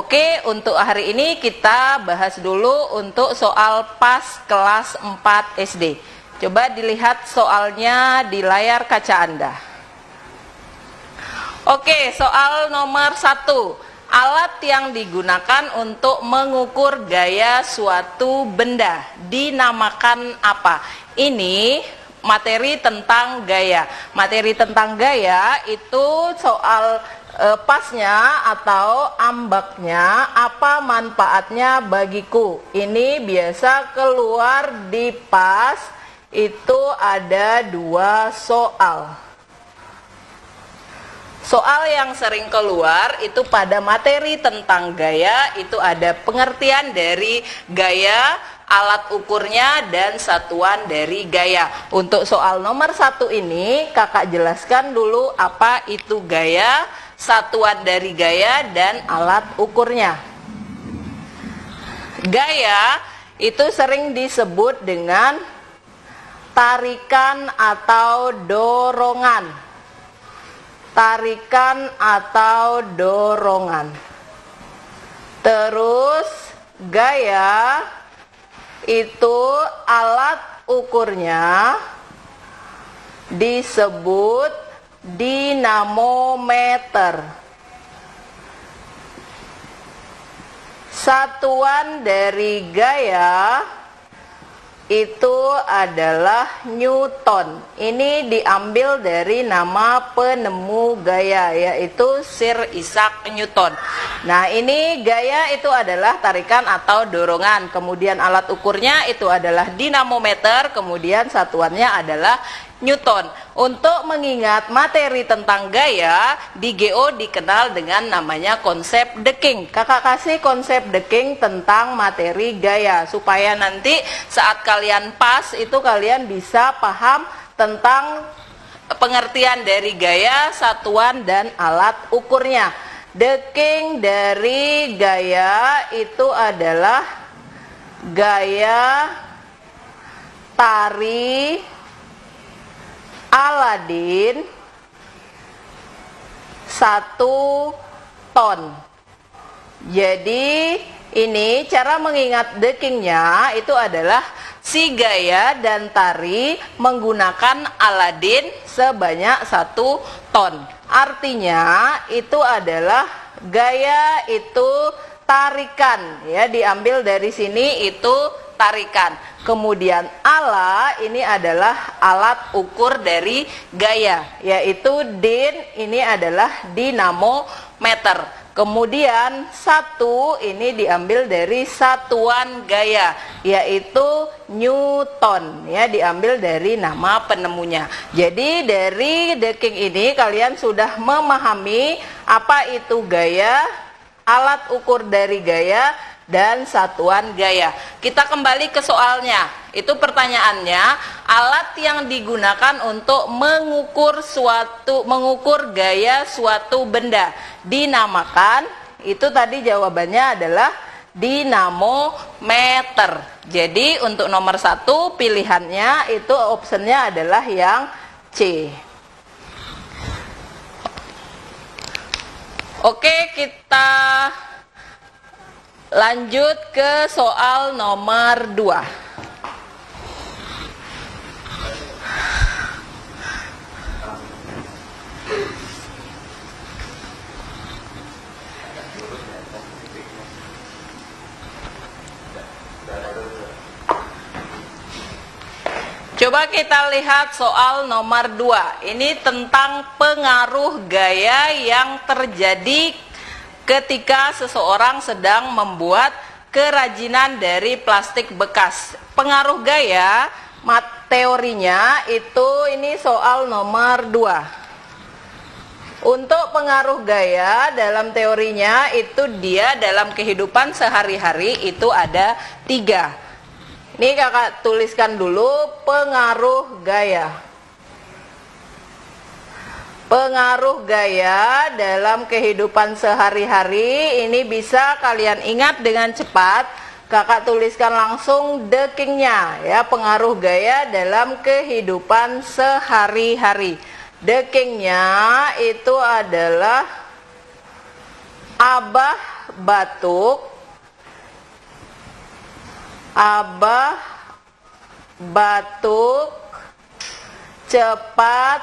Oke, untuk hari ini kita bahas dulu untuk soal PAS kelas 4 SD. Coba dilihat soalnya di layar kaca Anda. Oke, soal nomor 1. Alat yang digunakan untuk mengukur gaya suatu benda dinamakan apa? Ini materi tentang gaya. Materi tentang gaya itu soal pasnya atau ambaknya, apa manfaatnya bagiku. Ini biasa keluar di pas, itu ada 2 soal. Soal yang sering keluar itu pada materi tentang gaya, itu ada pengertian dari gaya, alat ukurnya, dan satuan dari gaya. Untuk soal nomor 1 ini, kakak jelaskan dulu apa itu gaya, satuan dari gaya, dan alat ukurnya. Gaya itu sering disebut dengan tarikan atau dorongan. Tarikan atau dorongan. Terus gaya itu alat ukurnya disebut dinamometer. Satuan dari gaya itu adalah Newton. Ini diambil dari nama penemu gaya, yaitu Sir Isaac Newton. Nah, ini gaya itu adalah tarikan atau dorongan. Kemudian alat ukurnya itu adalah dinamometer. Kemudian satuannya adalah Newton. Untuk mengingat materi tentang gaya, di GO dikenal dengan namanya konsep deking. Kakak kasih konsep deking tentang materi gaya, supaya nanti saat kalian pas itu kalian bisa paham tentang pengertian dari gaya, satuan, dan alat ukurnya. Deking dari gaya itu adalah gaya tari Aladin 1 ton. Jadi ini cara mengingat dekingnya itu adalah si gaya dan tari menggunakan Aladin sebanyak 1 ton. Artinya itu adalah gaya itu tarikan, ya, diambil dari sini itu tarikan. Kemudian ala ini adalah alat ukur dari gaya, yaitu din, ini adalah dinamometer. Kemudian 1 ini diambil dari satuan gaya, yaitu Newton, ya, diambil dari nama penemunya. Jadi dari deking ini kalian sudah memahami apa itu gaya, alat ukur dari gaya, dan satuan gaya. Kita kembali ke soalnya. Itu pertanyaannya, alat yang digunakan untuk mengukur gaya suatu benda dinamakan, itu tadi jawabannya adalah dinamometer. Jadi untuk nomor 1 pilihannya itu optionnya adalah yang C. Oke, kita lanjut ke soal nomor 2. Coba kita lihat soal nomor 2. Ini tentang pengaruh gaya yang terjadi ketika seseorang sedang membuat kerajinan dari plastik bekas. Pengaruh gaya, teorinya itu ini soal nomor 2. Untuk pengaruh gaya dalam teorinya itu dia dalam kehidupan sehari-hari itu ada 3. Ini kakak tuliskan dulu pengaruh gaya. Pengaruh gaya dalam kehidupan sehari-hari ini bisa kalian ingat dengan cepat. Kakak tuliskan langsung dekingnya, ya, pengaruh gaya dalam kehidupan sehari-hari. Dekingnya itu adalah Abah batuk, Abah batuk, cepat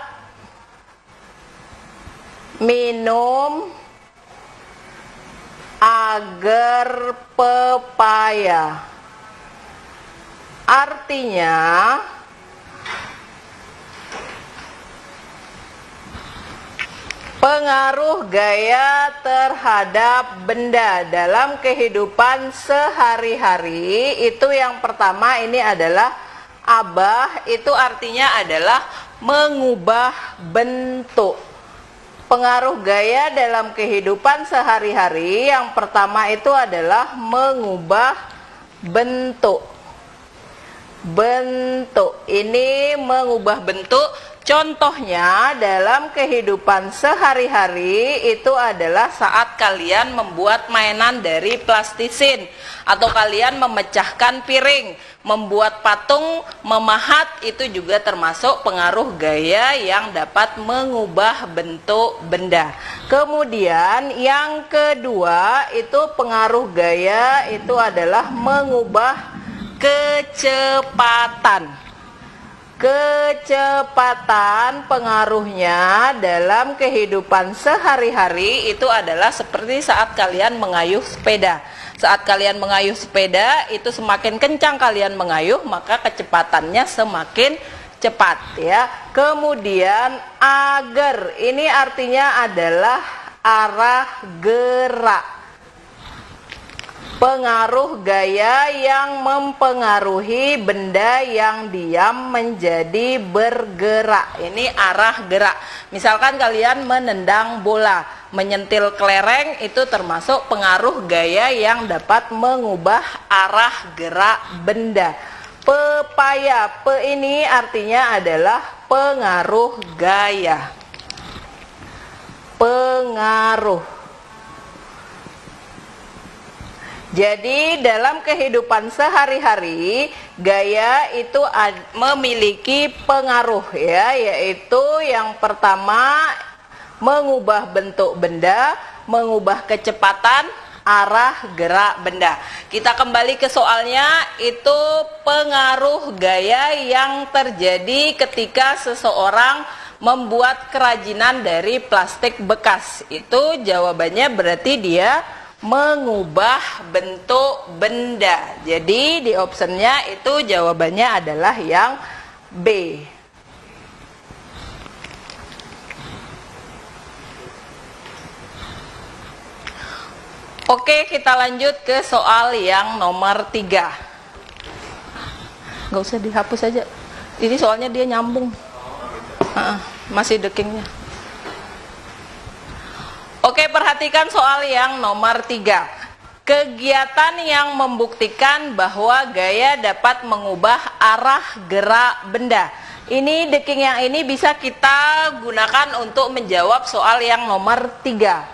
minum agar pepaya. Artinya, pengaruh gaya terhadap benda dalam kehidupan sehari-hari itu yang pertama ini adalah abah, itu artinya adalah mengubah bentuk. Pengaruh gaya dalam kehidupan sehari-hari yang pertama itu adalah mengubah bentuk. Bentuk ini mengubah bentuk. Contohnya dalam kehidupan sehari-hari itu adalah saat kalian membuat mainan dari plastisin, atau kalian memecahkan piring, membuat patung, memahat, itu juga termasuk pengaruh gaya yang dapat mengubah bentuk benda. Kemudian yang kedua itu pengaruh gaya itu adalah mengubah kecepatan. Kecepatan pengaruhnya dalam kehidupan sehari-hari itu adalah seperti saat kalian mengayuh sepeda. Saat kalian mengayuh sepeda itu semakin kencang kalian mengayuh, maka kecepatannya semakin cepat ya. Kemudian agar ini artinya adalah arah gerak. Pengaruh gaya yang mempengaruhi benda yang diam menjadi bergerak. Ini arah gerak. Misalkan kalian menendang bola, menyentil kelereng, itu termasuk pengaruh gaya yang dapat mengubah arah gerak benda. Pepaya, ini artinya adalah pengaruh gaya. Pengaruh. Jadi dalam kehidupan sehari-hari gaya itu memiliki pengaruh ya, yaitu yang pertama mengubah bentuk benda, mengubah kecepatan, arah gerak benda. Kita kembali ke soalnya, itu pengaruh gaya yang terjadi ketika seseorang membuat kerajinan dari plastik bekas. Itu jawabannya berarti dia mengubah bentuk benda. Jadi di optionnya itu jawabannya adalah yang B. Oke, kita lanjut ke soal yang nomor 3. Gak usah dihapus aja. Ini soalnya dia nyambung. Masih dekingnya. Oke, perhatikan soal yang nomor 3. Kegiatan yang membuktikan bahwa gaya dapat mengubah arah gerak benda. Ini deking yang ini bisa kita gunakan untuk menjawab soal yang nomor 3.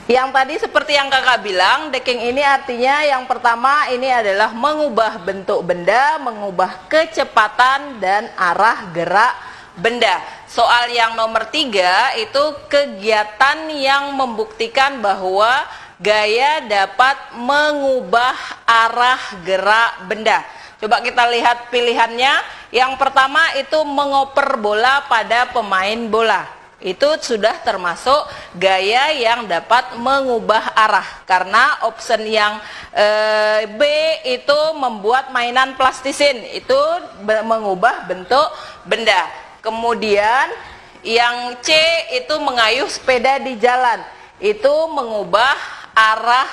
Yang tadi seperti yang kakak bilang, deking ini artinya yang pertama ini adalah mengubah bentuk benda, mengubah kecepatan dan arah gerak benda. Soal yang nomor 3 itu kegiatan yang membuktikan bahwa gaya dapat mengubah arah gerak benda. Coba kita lihat pilihannya. Yang pertama itu mengoper bola pada pemain bola. Itu sudah termasuk gaya yang dapat mengubah arah. Karena option yang B itu membuat mainan plastisin. Itu mengubah bentuk benda. Kemudian yang C itu mengayuh sepeda di jalan. Itu mengubah arah,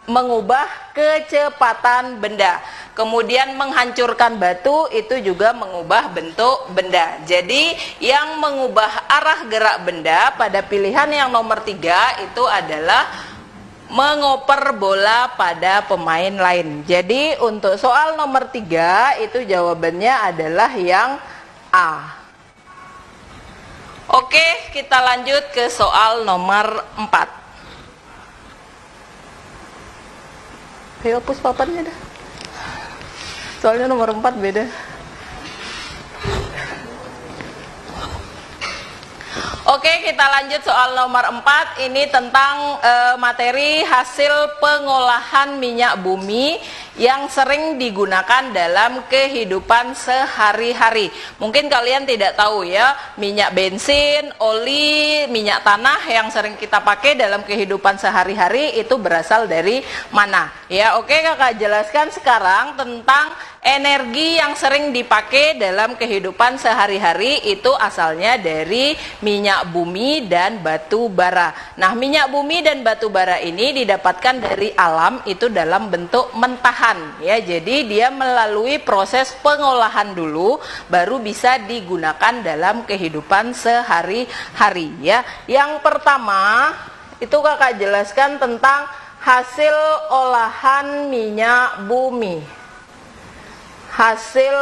mengubah kecepatan benda. Kemudian menghancurkan batu itu juga mengubah bentuk benda. Jadi yang mengubah arah gerak benda pada pilihan yang nomor 3 itu adalah mengoper bola pada pemain lain. Jadi untuk soal nomor 3 itu jawabannya adalah yang A. Oke, kita lanjut ke soal nomor 4. Ayo hapus papannya dah. Soalnya nomor 4 beda. Oke, kita lanjut soal nomor 4. Ini tentang materi hasil pengolahan minyak bumi yang sering digunakan dalam kehidupan sehari-hari. Mungkin kalian tidak tahu ya, minyak bensin, oli, minyak tanah yang sering kita pakai dalam kehidupan sehari-hari itu berasal dari mana? Ya, oke, Kakak jelaskan sekarang tentang energi yang sering dipakai dalam kehidupan sehari-hari itu asalnya dari minyak bumi dan batu bara. Nah, minyak bumi dan batu bara ini didapatkan dari alam itu dalam bentuk mentahan ya. Jadi dia melalui proses pengolahan dulu baru bisa digunakan dalam kehidupan sehari-hari ya. Yang pertama itu Kakak jelaskan tentang hasil olahan minyak bumi. Hasil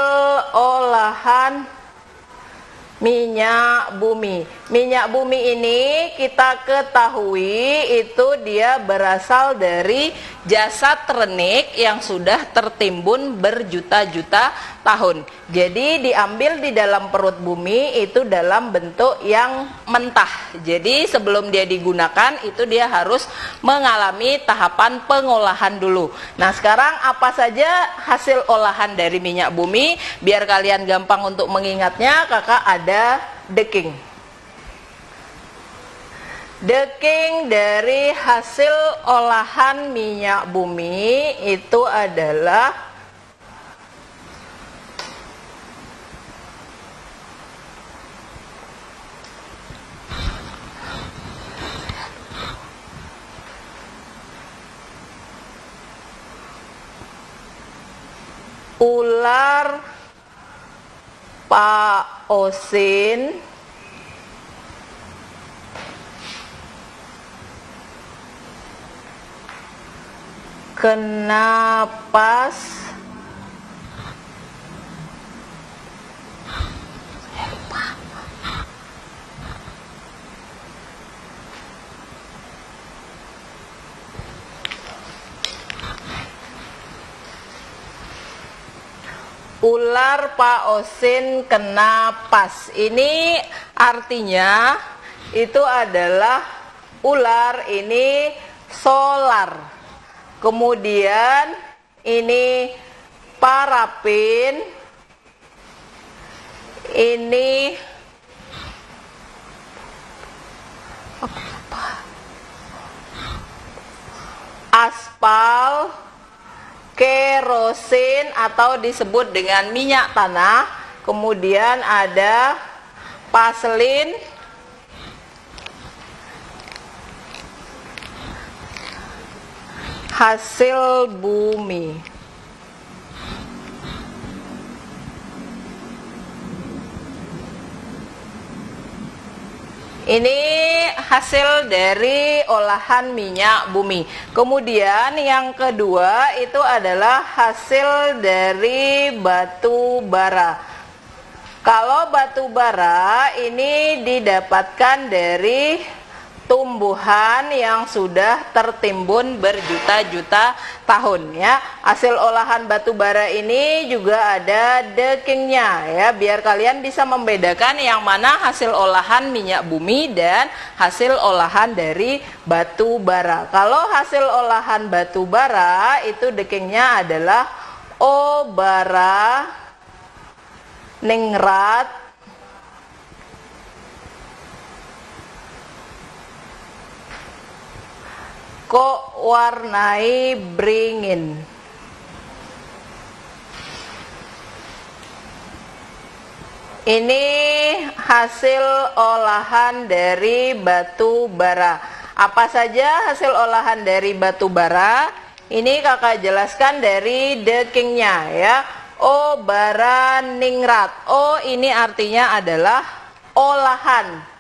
olahan minyak bumi. Minyak bumi ini kita ketahui itu dia berasal dari jasad renik yang sudah tertimbun berjuta-juta tahun. Jadi diambil di dalam perut bumi itu dalam bentuk yang mentah. Jadi sebelum dia digunakan itu dia harus mengalami tahapan pengolahan dulu. Nah, sekarang apa saja hasil olahan dari minyak bumi? Biar kalian gampang untuk mengingatnya, Kakak ada deking. Deking dari hasil olahan minyak bumi itu adalah ular paosin, kenapas, ular paosin kenapas. Ini artinya itu adalah ular ini solar. Kemudian ini parafin, ini aspal, kerosin atau disebut dengan minyak tanah, kemudian ada paselin, hasil bumi. Ini hasil dari olahan minyak bumi. Kemudian yang kedua itu adalah hasil dari batu bara. Kalau batu bara ini didapatkan dari tumbuhan yang sudah tertimbun berjuta-juta tahun ya. Hasil olahan batu bara ini juga ada dekingnya ya, biar kalian bisa membedakan yang mana hasil olahan minyak bumi dan hasil olahan dari batu bara. Kalau hasil olahan batu bara itu dekingnya adalah O bara, ningrat, kok warnai beringin. Ini hasil olahan dari batu bara. Apa saja hasil olahan dari batu bara? Ini Kakak jelaskan dari dekingnya ya. O bara ningrat. O ini artinya adalah olahan.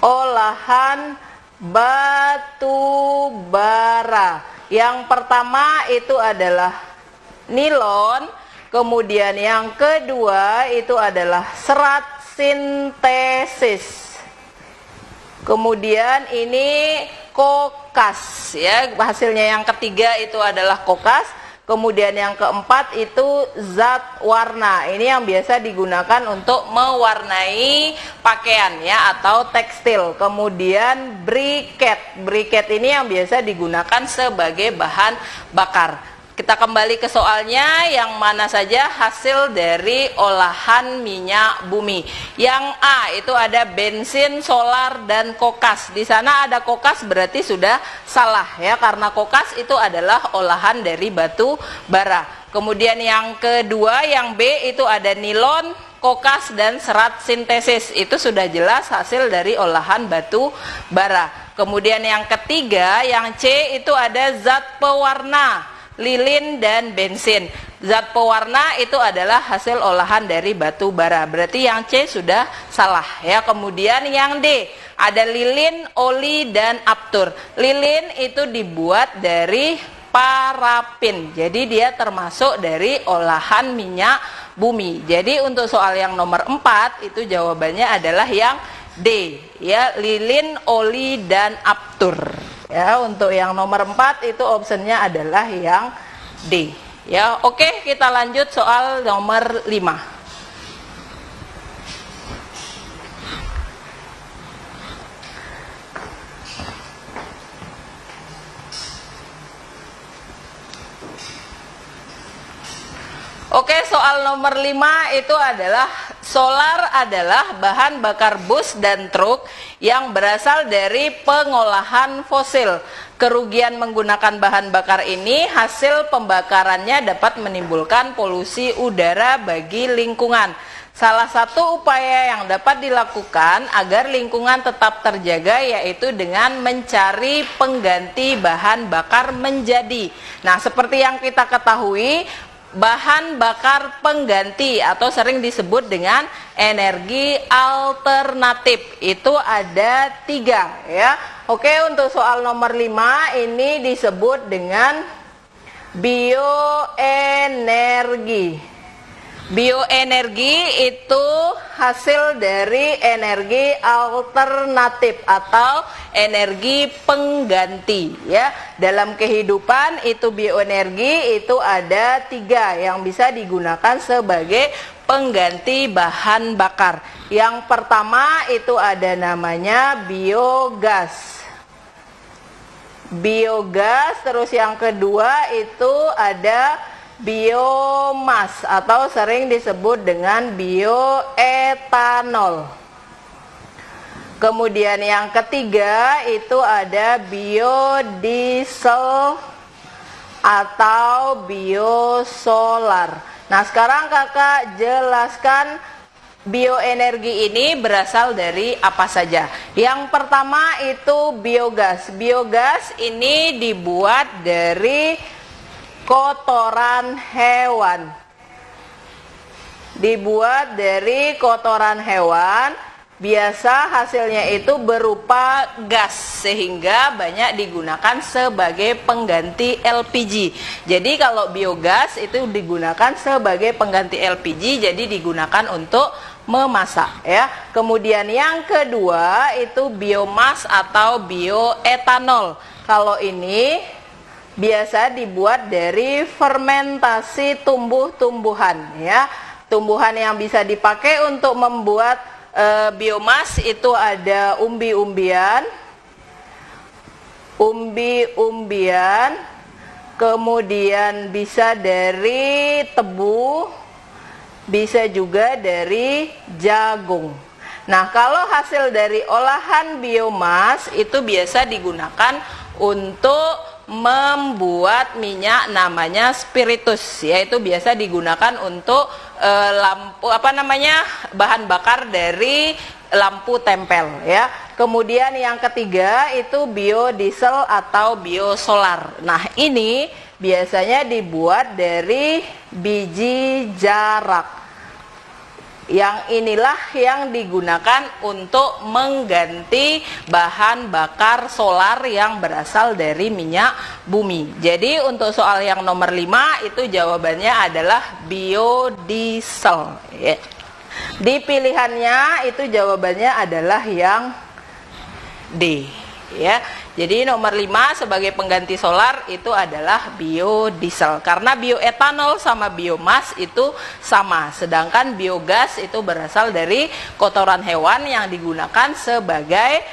Olahan batu bara. Yang pertama itu adalah nilon, kemudian yang kedua itu adalah serat sintesis. Kemudian ini kokas ya, hasilnya yang ketiga itu adalah kokas. Kemudian yang keempat itu zat warna. Ini yang biasa digunakan untuk mewarnai pakaian ya atau tekstil. Kemudian briket. Briket ini yang biasa digunakan sebagai bahan bakar. Kita kembali ke soalnya, yang mana saja hasil dari olahan minyak bumi. Yang A itu ada bensin, solar, dan kokas. Di sana ada kokas berarti sudah salah ya, karena kokas itu adalah olahan dari batu bara. Kemudian yang kedua, yang B itu ada nilon, kokas, dan serat sintesis. Itu sudah jelas hasil dari olahan batu bara. Kemudian yang ketiga, yang C itu ada zat pewarna, lilin dan bensin. Zat pewarna itu adalah hasil olahan dari batu bara. Berarti yang C sudah salah ya. Kemudian yang D ada lilin, oli, dan aptur. Lilin itu dibuat dari parafin. Jadi dia termasuk dari olahan minyak bumi. Jadi untuk soal yang nomor 4 itu jawabannya adalah yang D ya, lilin, oli, dan aptur. Ya, untuk yang nomor 4 itu optionnya adalah yang D. Ya, oke, kita lanjut soal nomor 5. Oke, soal nomor 5 itu adalah solar adalah bahan bakar bus dan truk yang berasal dari pengolahan fosil. Kerugian menggunakan bahan bakar ini, hasil pembakarannya dapat menimbulkan polusi udara bagi lingkungan. Salah satu upaya yang dapat dilakukan agar lingkungan tetap terjaga yaitu dengan mencari pengganti bahan bakar menjadi. Nah, seperti yang kita ketahui, bahan bakar pengganti atau sering disebut dengan energi alternatif itu ada 3 ya. Oke, untuk soal nomor 5 ini disebut dengan bioenergi. Bioenergi itu hasil dari energi alternatif atau energi pengganti ya. Dalam kehidupan itu bioenergi itu ada 3 yang bisa digunakan sebagai pengganti bahan bakar. Yang pertama itu ada namanya biogas. Biogas, terus yang kedua itu ada biomas atau sering disebut dengan bioetanol. Kemudian yang ketiga itu ada biodiesel atau biosolar. Nah, sekarang kakak jelaskan bioenergi ini berasal dari apa saja. Yang pertama itu biogas. Biogas ini dibuat dari kotoran hewan. Dibuat dari kotoran hewan, biasa hasilnya itu berupa gas sehingga banyak digunakan sebagai pengganti LPG. Jadi kalau biogas itu digunakan sebagai pengganti LPG, jadi digunakan untuk memasak ya. Kemudian yang kedua itu biomas atau bioetanol. Kalau ini biasa dibuat dari fermentasi tumbuh-tumbuhan ya. Tumbuhan yang bisa dipakai untuk membuat biomas itu ada umbi-umbian, kemudian bisa dari tebu, bisa juga dari jagung. Nah, kalau hasil dari olahan biomas itu biasa digunakan untuk membuat minyak namanya spiritus, yaitu biasa digunakan untuk bahan bakar dari lampu tempel ya. Kemudian yang ketiga itu biodiesel atau biosolar. Nah, ini biasanya dibuat dari biji jarak. Yang inilah yang digunakan untuk mengganti bahan bakar solar yang berasal dari minyak bumi. Jadi untuk soal yang nomor 5 itu jawabannya adalah biodiesel ya. Di pilihannya itu jawabannya adalah yang D ya. Jadi nomor 5 sebagai pengganti solar itu adalah biodiesel. Karena bioetanol sama biomas itu sama. Sedangkan biogas itu berasal dari kotoran hewan yang digunakan sebagai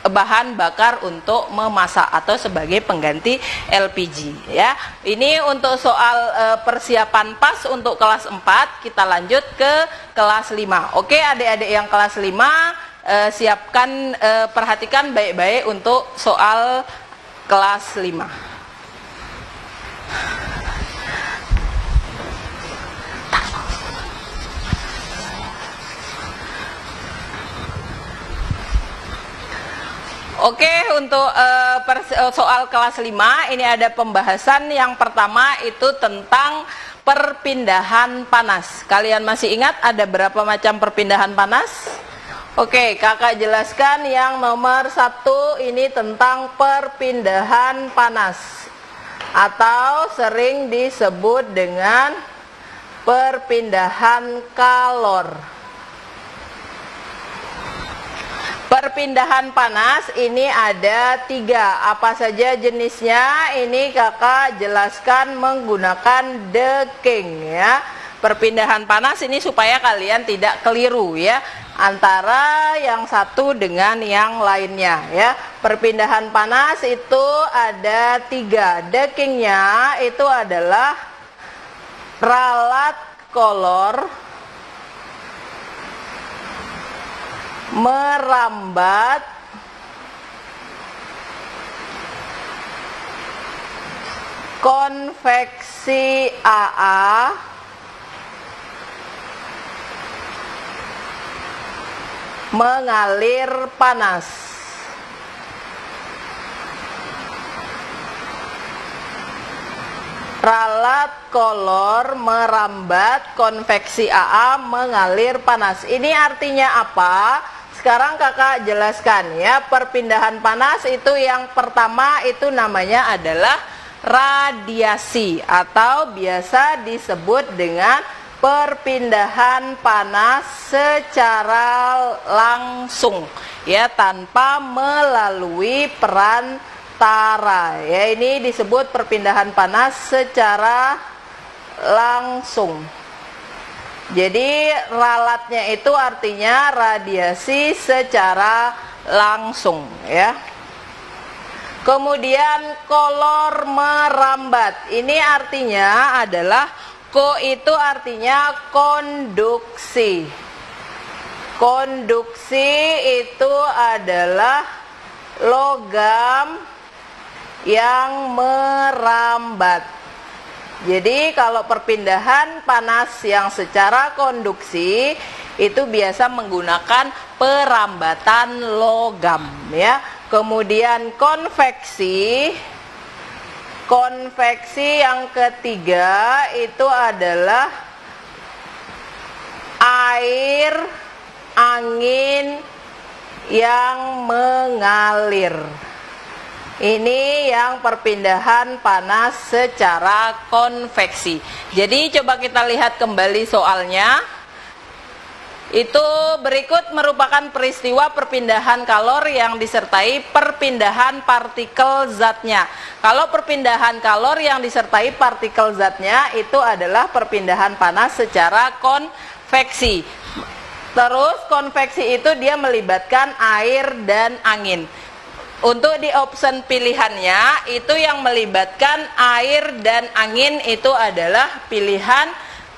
bahan bakar untuk memasak atau sebagai pengganti LPG ya. Ini untuk soal persiapan PAS untuk kelas 4. Kita lanjut ke kelas 5. Oke, adik-adik yang kelas 5 siapkan, perhatikan baik-baik untuk soal kelas 5. Oke, untuk soal kelas 5 ini ada pembahasan yang pertama itu tentang perpindahan panas. Kalian masih ingat ada berapa macam perpindahan panas? Oke, kakak jelaskan yang nomor 1 ini tentang perpindahan panas atau sering disebut dengan perpindahan kalor. Perpindahan panas ini ada 3. Apa saja jenisnya? Ini kakak jelaskan menggunakan deking ya. Perpindahan panas ini supaya kalian tidak keliru ya antara yang satu dengan yang lainnya ya. Perpindahan panas itu ada 3. Dekingnya itu adalah ralat kolor, merambat, konveksi AA, mengalir panas. Ralat kolor, merambat, konveksi AA, mengalir panas. Ini artinya apa? Sekarang kakak jelaskan ya. Perpindahan panas itu yang pertama itu namanya adalah radiasi atau biasa disebut dengan perpindahan panas secara langsung ya, tanpa melalui perantara ya. Ini disebut perpindahan panas secara langsung. Jadi ralatnya itu artinya radiasi secara langsung ya. Kemudian kolor merambat, ini artinya adalah ko itu artinya konduksi. Konduksi itu adalah logam yang merambat. Jadi kalau perpindahan panas yang secara konduksi itu biasa menggunakan perambatan logam ya. Kemudian konveksi yang ketiga itu adalah air, angin yang mengalir. Ini yang perpindahan panas secara konveksi. Jadi coba kita lihat kembali soalnya. Itu berikut merupakan peristiwa perpindahan kalor yang disertai perpindahan partikel zatnya. Kalau perpindahan kalor yang disertai partikel zatnya itu adalah perpindahan panas secara konveksi. Terus konveksi itu dia melibatkan air dan angin. Untuk di option pilihannya itu yang melibatkan air dan angin itu adalah pilihan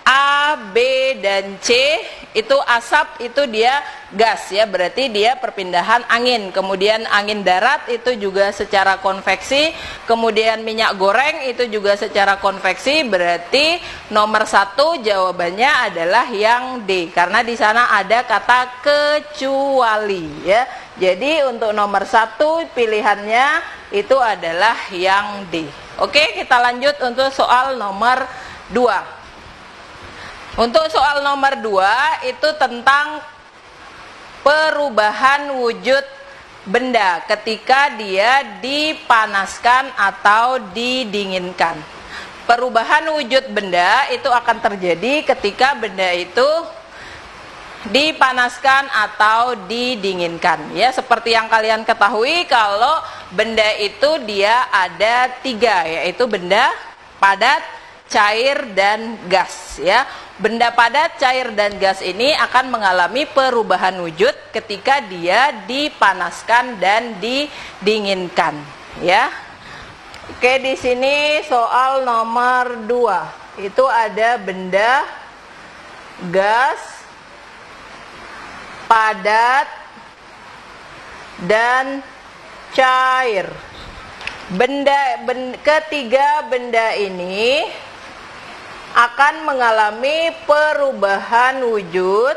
A, B, dan C. Itu asap itu dia gas ya, berarti dia perpindahan angin. Kemudian angin darat itu juga secara konveksi. Kemudian minyak goreng itu juga secara konveksi. Berarti nomor 1 jawabannya adalah yang D, karena di sana ada kata kecuali ya. Jadi untuk nomor 1 pilihannya itu adalah yang D. Oke, kita lanjut untuk soal nomor 2. Untuk soal nomor 2 itu tentang perubahan wujud benda ketika dia dipanaskan atau didinginkan. Perubahan wujud benda itu akan terjadi ketika benda itu dipanaskan atau didinginkan. Ya, seperti yang kalian ketahui kalau benda itu dia ada 3, yaitu benda padat, cair, dan gas. Ya, benda padat, cair, dan gas ini akan mengalami perubahan wujud ketika dia dipanaskan dan didinginkan. Ya, oke, di sini soal nomor 2 itu ada benda gas, padat, dan cair. Ketiga benda ini akan mengalami perubahan wujud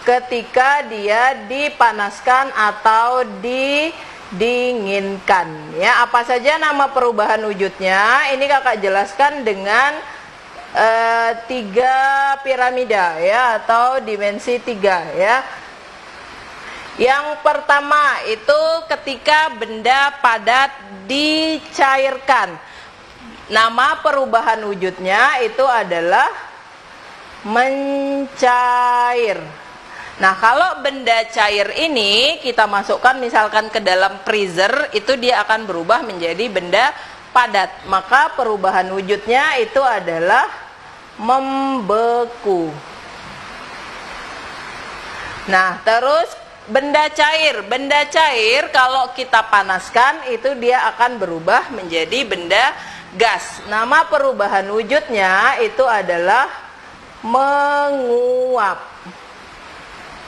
ketika dia dipanaskan atau didinginkan. Ya, apa saja nama perubahan wujudnya? Ini kakak jelaskan dengan 3 piramida ya, atau dimensi 3 ya. Yang pertama itu ketika benda padat dicairkan. Nama perubahan wujudnya itu adalah mencair. Nah, kalau benda cair ini kita masukkan misalkan ke dalam freezer, itu dia akan berubah menjadi benda padat. Maka perubahan wujudnya itu adalah membeku. Nah, terus benda cair kalau kita panaskan itu dia akan berubah menjadi benda gas. Nama perubahan wujudnya itu adalah menguap.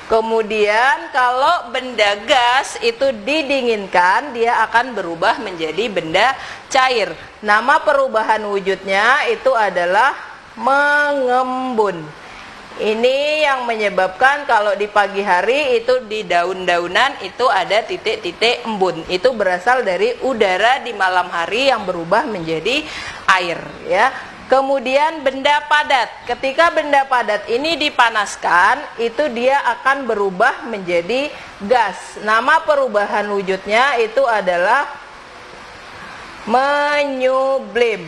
Kemudian kalau benda gas itu didinginkan, dia akan berubah menjadi benda cair. Nama perubahan wujudnya itu adalah mengembun. Ini yang menyebabkan kalau di pagi hari itu di daun-daunan itu ada titik-titik embun. Itu berasal dari udara di malam hari yang berubah menjadi air ya. Kemudian benda padat. Ketika benda padat ini dipanaskan, itu dia akan berubah menjadi gas. Nama perubahan wujudnya itu adalah menyublim.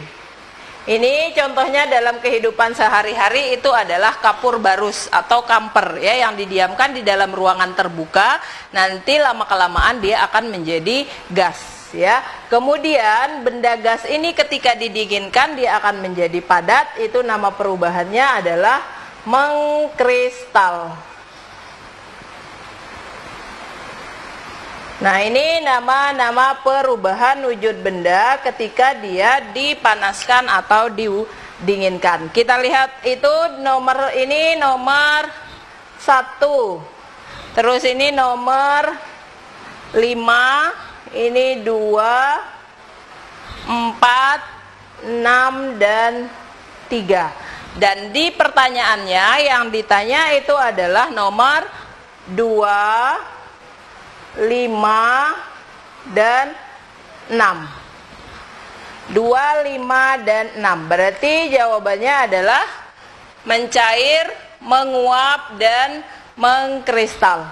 Ini contohnya dalam kehidupan sehari-hari itu adalah kapur barus atau kamper ya, yang didiamkan di dalam ruangan terbuka, nanti lama-kelamaan dia akan menjadi gas ya. Kemudian benda gas ini ketika didinginkan dia akan menjadi padat, itu nama perubahannya adalah mengkristal. Nah, ini nama-nama perubahan wujud benda ketika dia dipanaskan atau didinginkan. Kita lihat itu nomor 1. Terus ini nomor 5, ini 2, 4, 6, dan 3. Dan di pertanyaannya yang ditanya itu adalah nomor 2, 5, dan 6. 2, 5, dan 6. Berarti jawabannya adalah mencair, menguap, dan mengkristal.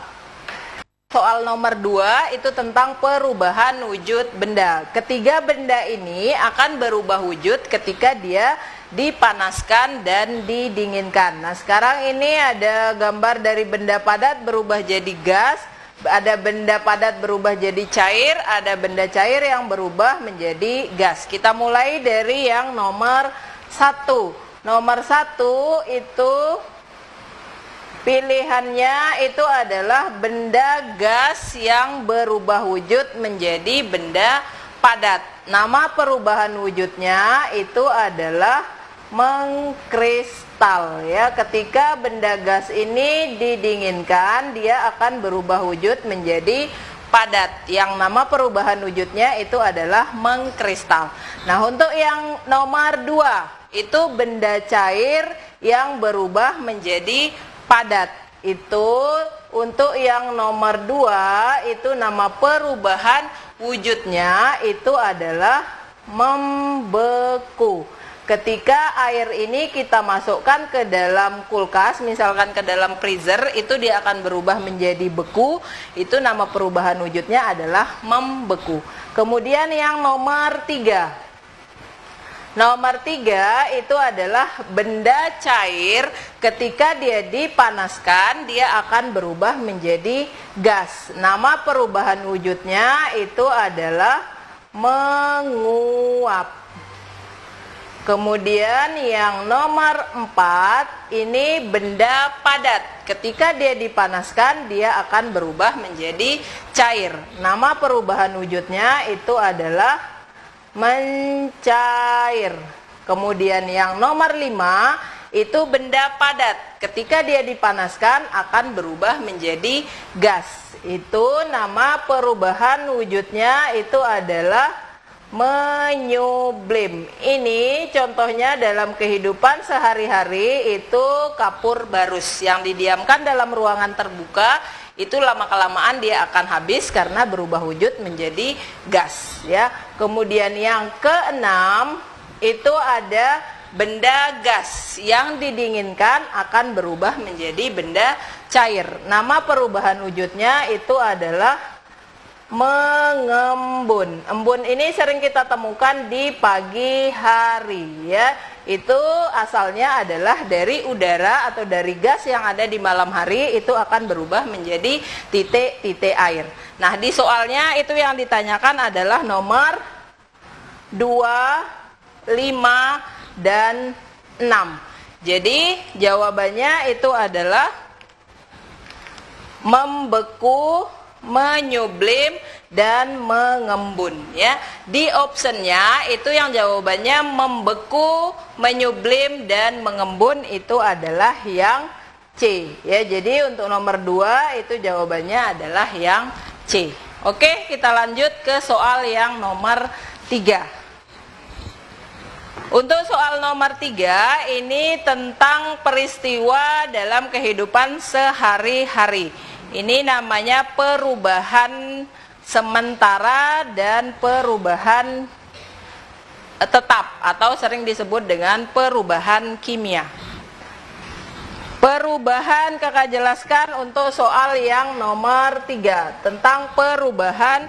Soal nomor 2 itu tentang perubahan wujud benda. Ketiga benda ini akan berubah wujud ketika dia dipanaskan dan didinginkan. Nah, sekarang ini ada gambar dari benda padat berubah jadi gas. Ada benda padat berubah jadi cair, ada benda cair yang berubah menjadi gas. Kita mulai dari yang nomor 1. Nomor 1 itu pilihannya itu adalah benda gas yang berubah wujud menjadi benda padat. Nama perubahan wujudnya itu adalah mengkristal ya. Ketika benda gas ini didinginkan, dia akan berubah wujud menjadi padat. Yang nama perubahan wujudnya itu adalah mengkristal. Nah, untuk yang nomor 2 itu benda cair yang berubah menjadi padat. Itu untuk yang nomor 2 itu nama perubahan wujudnya itu adalah membeku. Ketika air ini kita masukkan ke dalam kulkas, misalkan ke dalam freezer, itu dia akan berubah menjadi beku. Itu nama perubahan wujudnya adalah membeku. Kemudian yang nomor 3. Nomor 3 itu adalah benda cair, ketika dia dipanaskan dia akan berubah menjadi gas. Nama perubahan wujudnya itu adalah menguap. Kemudian yang nomor 4 ini benda padat. Ketika dia dipanaskan dia akan berubah menjadi cair. Nama perubahan wujudnya itu adalah mencair. Kemudian yang nomor 5 itu benda padat. Ketika dia dipanaskan akan berubah menjadi gas. Itu nama perubahan wujudnya itu adalah menyublim. Ini contohnya dalam kehidupan sehari-hari itu kapur barus yang didiamkan dalam ruangan terbuka. Itu lama-kelamaan dia akan habis karena berubah wujud menjadi gas, ya. Kemudian yang keenam itu ada benda gas yang didinginkan akan berubah menjadi benda cair. Nama perubahan wujudnya itu adalah mengembun. Embun ini sering kita temukan di pagi hari, ya. Itu asalnya adalah dari udara atau dari gas yang ada di malam hari, itu akan berubah menjadi titik-titik air. Nah, di soalnya itu yang ditanyakan adalah nomor 2, 5, dan 6. Jadi jawabannya itu adalah membeku, menyublim, dan mengembun, ya. Di optionnya itu yang jawabannya membeku, menyublim, dan mengembun itu adalah yang C, ya. Jadi untuk nomor 2 itu jawabannya adalah yang C. Oke, kita lanjut ke soal yang nomor 3. Untuk soal nomor 3 ini tentang peristiwa dalam kehidupan sehari-hari. Ini namanya perubahan sementara dan perubahan tetap atau sering disebut dengan perubahan kimia. Perubahan kakak jelaskan untuk soal yang nomor 3 tentang perubahan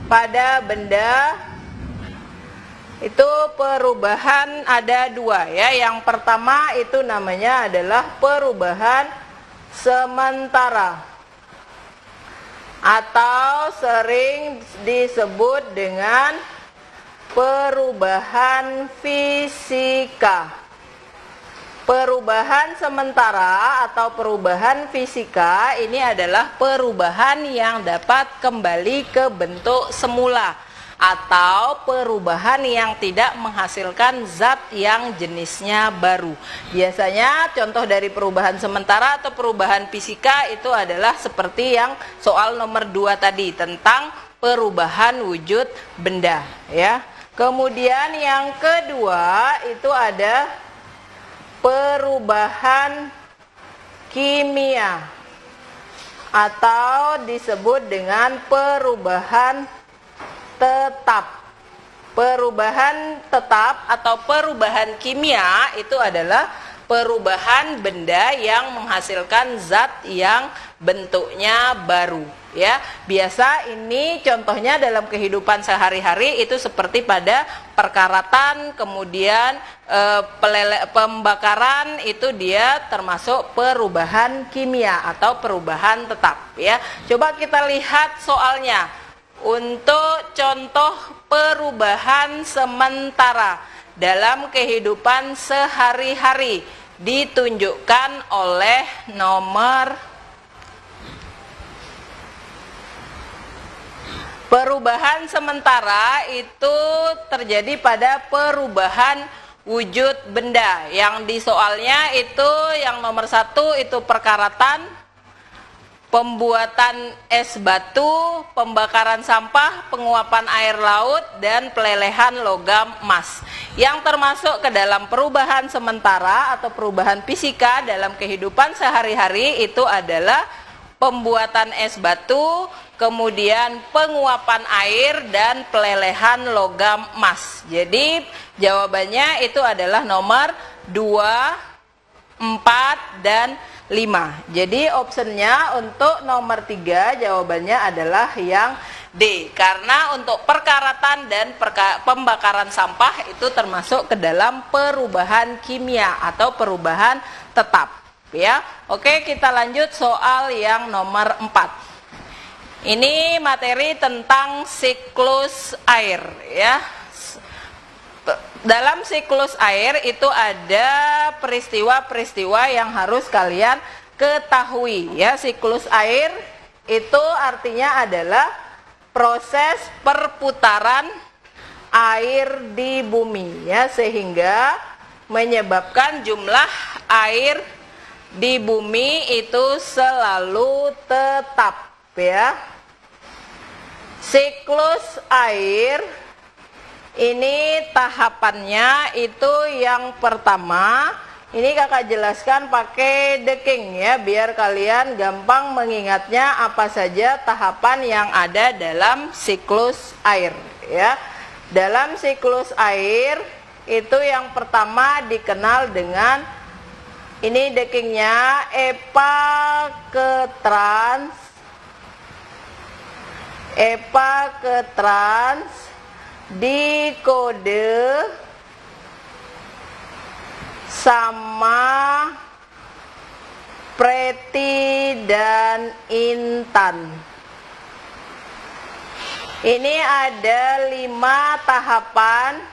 pada benda. Itu perubahan ada 2, ya. Yang pertama itu namanya adalah perubahan sementara atau sering disebut dengan perubahan fisika. Perubahan sementara atau perubahan fisika ini adalah perubahan yang dapat kembali ke bentuk semula atau perubahan yang tidak menghasilkan zat yang jenisnya baru. Biasanya contoh dari perubahan sementara atau perubahan fisika itu adalah seperti yang soal nomor 2 tadi tentang perubahan wujud benda, ya. Kemudian yang kedua itu ada perubahan kimia atau disebut dengan perubahan tetap. Perubahan tetap atau perubahan kimia itu adalah perubahan benda yang menghasilkan zat yang bentuknya baru, ya. Biasa ini contohnya dalam kehidupan sehari-hari itu seperti pada perkaratan, kemudian pembakaran, itu dia termasuk perubahan kimia atau perubahan tetap, ya. Coba kita lihat soalnya. Untuk contoh perubahan sementara dalam kehidupan sehari-hari ditunjukkan oleh nomor. Perubahan sementara itu terjadi pada perubahan wujud benda. Yang di soalnya itu yang nomor 1 itu perkaratan, pembuatan es batu, pembakaran sampah, penguapan air laut, dan pelelehan logam emas. Yang termasuk ke dalam perubahan sementara atau perubahan fisika dalam kehidupan sehari-hari itu adalah pembuatan es batu, kemudian penguapan air, dan pelelehan logam emas. Jadi jawabannya itu adalah nomor 2, 4, dan 5. Jadi optionnya untuk nomor 3 jawabannya adalah yang D, karena untuk perkaratan dan pembakaran sampah itu termasuk ke dalam perubahan kimia atau perubahan tetap, ya. Oke, kita lanjut soal yang nomor 4. Ini materi tentang siklus air, ya. Dalam siklus air itu ada peristiwa-peristiwa yang harus kalian ketahui, ya. Siklus air itu artinya adalah proses perputaran air di bumi, ya, sehingga menyebabkan jumlah air di bumi itu selalu tetap, ya. Siklus air ini tahapannya itu yang pertama, ini kakak jelaskan pakai deking, ya, biar kalian gampang mengingatnya apa saja tahapan yang ada dalam siklus air, ya. Dalam siklus air itu yang pertama dikenal dengan, ini dekingnya, EPA ke trans dikode sama Preti dan Intan. Ini ada 5 tahapan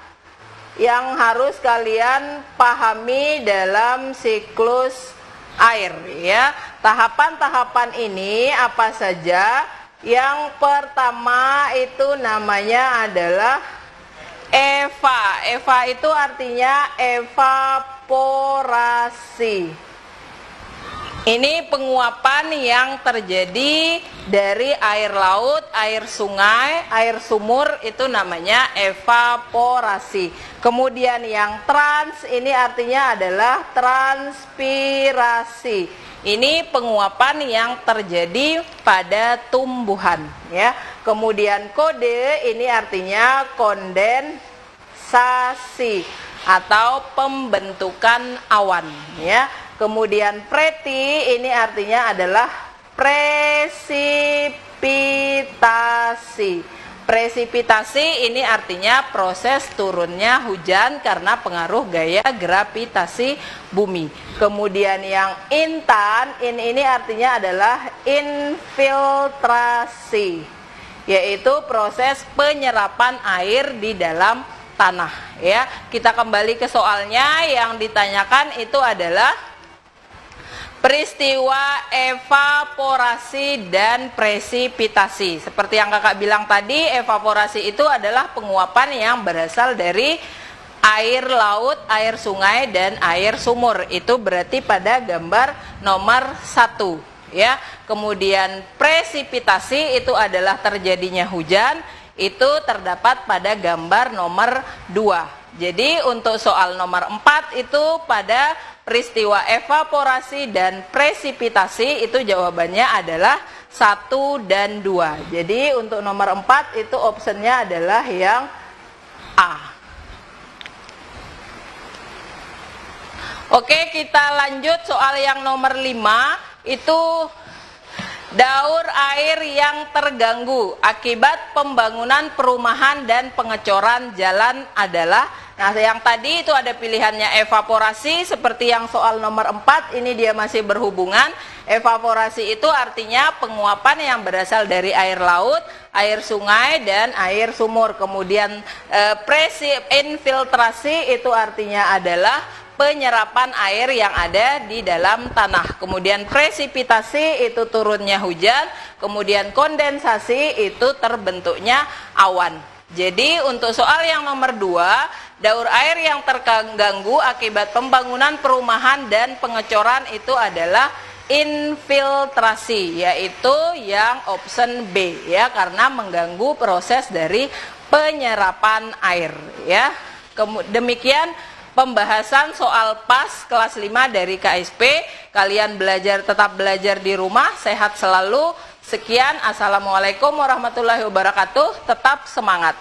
yang harus kalian pahami dalam siklus air, ya. Tahapan-tahapan ini apa saja? Yang pertama itu namanya adalah EVA. EVA itu artinya evaporasi. Ini penguapan yang terjadi dari air laut, air sungai, air sumur, itu namanya evaporasi. Kemudian yang trans ini artinya adalah transpirasi. Ini penguapan yang terjadi pada tumbuhan, ya. Kemudian kode ini artinya kondensasi atau pembentukan awan, ya. Kemudian preti ini artinya adalah presipitasi. Presipitasi ini artinya proses turunnya hujan karena pengaruh gaya gravitasi bumi. Kemudian yang intan ini artinya adalah infiltrasi, yaitu proses penyerapan air di dalam tanah, ya. Kita kembali ke soalnya, yang ditanyakan itu adalah peristiwa evaporasi dan presipitasi. Seperti yang kakak bilang tadi, evaporasi itu adalah penguapan yang berasal dari air laut, air sungai, dan air sumur. Itu berarti pada gambar nomor 1, ya. Kemudian presipitasi itu adalah terjadinya hujan. Itu terdapat pada gambar nomor 2. Jadi untuk soal nomor 4 itu pada peristiwa evaporasi dan presipitasi, itu jawabannya adalah 1 dan 2. Jadi untuk nomor 4 itu optionnya adalah yang A. Oke, kita lanjut soal yang nomor 5. Itu daur air yang terganggu akibat pembangunan perumahan dan pengecoran jalan adalah, nah yang tadi itu ada pilihannya evaporasi, seperti yang soal nomor 4 ini dia masih berhubungan. Evaporasi itu artinya penguapan yang berasal dari air laut, air sungai, dan air sumur. Kemudian infiltrasi itu artinya adalah penyerapan air yang ada di dalam tanah. Kemudian presipitasi itu turunnya hujan. Kemudian kondensasi itu terbentuknya awan. Jadi untuk soal yang nomor 2, daur air yang terganggu akibat pembangunan perumahan dan pengecoran itu adalah infiltrasi, yaitu yang option B, ya, karena mengganggu proses dari penyerapan air, ya. Demikian pembahasan soal PAS kelas 5 dari KSP. Kalian tetap belajar di rumah, sehat selalu. Sekian, assalamualaikum warahmatullahi wabarakatuh. Tetap semangat.